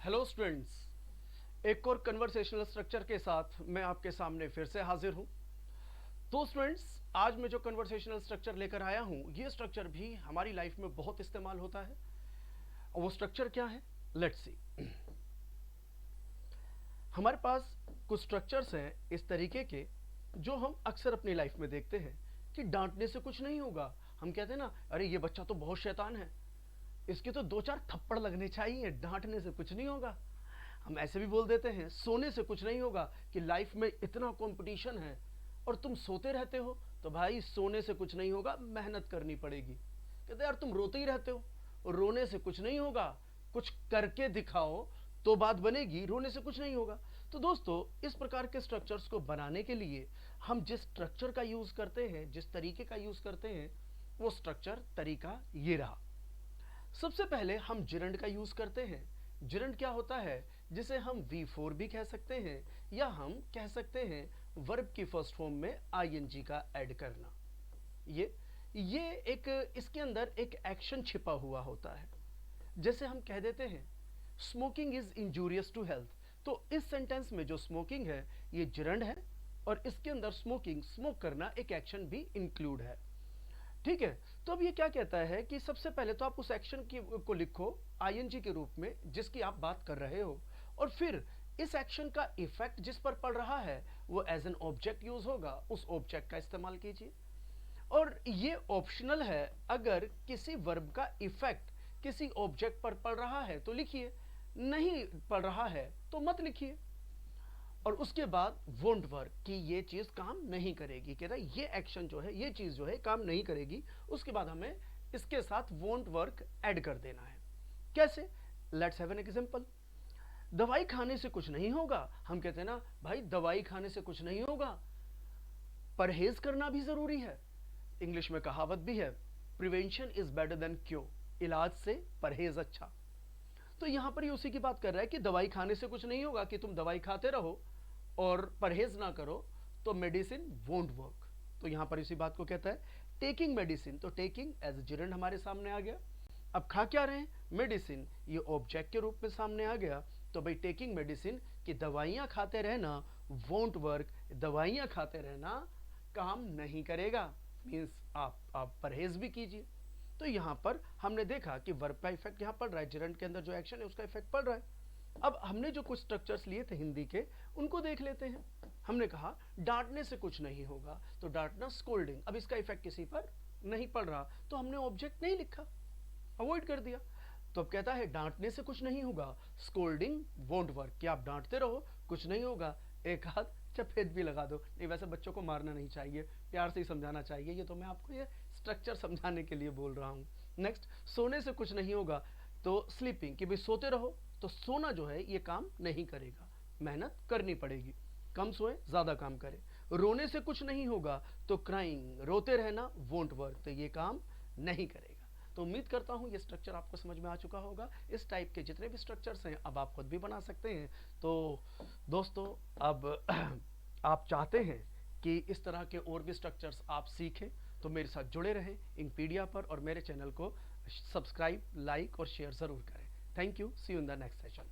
Hello students, एक और conversational structure के साथ मैं आपके सामने फिर से हाजिर हूं। तो स्टूडेंट्स, आज मैं जो कन्वर्सेशनल स्ट्रक्चर लेकर आया हूं, ये स्ट्रक्चर भी हमारी लाइफ में बहुत इस्तेमाल होता है। और वो स्ट्रक्चर क्या है, लेट्स सी। हमारे पास कुछ स्ट्रक्चर्स हैं इस तरीके के जो हम अक्सर अपनी लाइफ में देखते हैं कि डांटने से कुछ नहीं होगा। हम कहते हैं ना, अरे ये बच्चा तो बहुत शैतान है, इसके तो 2-4 थप्पड़ लगने चाहिए, डांटने से कुछ नहीं होगा। हम ऐसे भी बोल देते हैं, सोने से कुछ नहीं होगा, कि लाइफ में इतना कंपटीशन है और तुम सोते रहते हो, तो भाई सोने से कुछ नहीं होगा, मेहनत करनी पड़ेगी। कहते यार तुम रोते ही रहते हो, रोने से कुछ नहीं होगा, कुछ करके दिखाओ तो बात बनेगी, रोने से कुछ नहीं होगा। तो दोस्तों, इस प्रकार के स्ट्रक्चर्स को बनाने के लिए हम जिस स्ट्रक्चर का यूज करते हैं, जिस तरीके का यूज करते हैं, वो स्ट्रक्चर तरीका ये रहा। सबसे पहले हम जिरंड का यूज करते हैं। जिरंड क्या होता है, जिसे हम V4 भी कह सकते हैं, या हम कह सकते हैं वर्ब की फर्स्ट फॉर्म में ING का ऐड करना। ये एक, इसके अंदर एक एक्शन छिपा हुआ होता है। जैसे हम कह देते हैं smoking is injurious to health, तो इस सेंटेंस में जो स्मोकिंग है ये जिरंड है, और इसके अंदर स्मोकिंग, स्मोक करना, एक एक्शन भी इंक्लूड है। ठीक है। तो अब ये क्या कहता है कि सबसे पहले तो आप उस एक्शन की को लिखो ING के रूप में जिसकी आप बात कर रहे हो, और फिर इस एक्शन का इफेक्ट जिस पर पड़ रहा है वो एज एन ऑब्जेक्ट यूज होगा, उस ऑब्जेक्ट का इस्तेमाल कीजिए। और ये ऑप्शनल है, अगर किसी वर्ब का इफेक्ट किसी ऑब्जेक्ट पर पड़ रहा है तो लिखिए, नहीं पड़ रहा है तो मत लिखिए। और उसके बाद वोंट वर्क, कि ये चीज काम नहीं करेगी, कहता है ये एक्शन जो है, ये चीज जो है काम नहीं करेगी। उसके बाद हमें इसके साथ वोंट वर्क ऐड कर देना है। कैसे? Let's have an example. दवाई खाने से कुछ नहीं होगा। हम कहते हैं ना, भाई दवाई खाने से कुछ नहीं होगा, परहेज करना भी जरूरी है। इंग्लिश में कहावत भी है, prevention is better than cure, इलाज से परहेज अच्छा। तो यहां पर ये उसी की बात कर रहा है कि दवाई खाने से कुछ नहीं होगा, कि तुम दवाई खाते रहो और परहेज ना करो तो मेडिसिन वोंट वर्क। तो यहां पर इसी बात को कहता है टेकिंग मेडिसिन, तो टेकिंग एज जिरंड हमारे सामने आ गया। अब खा क्या रहे हैं, मेडिसिन, ये ऑब्जेक्ट के रूप में सामने आ गया। तो भाई टेकिंग मेडिसिन, कि दवाइयां खाते रहना वोंट वर्क, दवाइयां खाते रहना काम नहीं करेगा, मीन्स आप परहेज भी कीजिए। तो यहां पर हमने देखा कि वर्ब का इफेक्ट यहां पड़ रहा है, जिरंड के अंदर जो एक्शन है उसका इफेक्ट पड़ रहा है। अब हमने जो कुछ स्ट्रक्चर्स लिए थे हिंदी के, उनको देख लेते हैं। हमने कहा डांटने से कुछ नहीं होगा, तो डांटना स्कोल्डिंग, अब इसका इफेक्ट किसी पर नहीं पड़ रहा, तो हमने ऑब्जेक्ट नहीं लिखा, अवॉइड कर दिया। तो अब कहता है डांटने से कुछ नहीं होगा, स्कोल्डिंग वोंट वर्क, कि आप डांटते रहो कुछ नहीं होगा, एक हाथ चपेट भी लगा दो। नहीं, वैसे बच्चों को मारना नहीं चाहिए, प्यार से ही समझाना चाहिए, ये तो मैं आपको ये स्ट्रक्चर समझाने के लिए बोल रहा हूँ। नेक्स्ट, सोने से कुछ नहीं होगा, तो स्लीपिंग, कि भाई सोते रहो, तो सोना जो है ये काम नहीं करेगा, मेहनत करनी पड़ेगी, कम सोए ज्यादा काम करें। रोने से कुछ नहीं होगा, तो क्राइंग, रोते रहना वोंट वर्क, तो ये काम नहीं करेगा। तो उम्मीद करता हूं ये स्ट्रक्चर आपको समझ में आ चुका होगा। इस टाइप के जितने भी स्ट्रक्चर्स हैं अब आप खुद भी बना सकते हैं। तो दोस्तों, अब आप चाहते हैं कि इस तरह के और भी स्ट्रक्चर्स आप सीखें, तो मेरे साथ जुड़े रहें इंकपीडिया पर, और मेरे चैनल को सब्सक्राइब, लाइक और शेयर ज़रूर करें। Thank you, see you in the next session.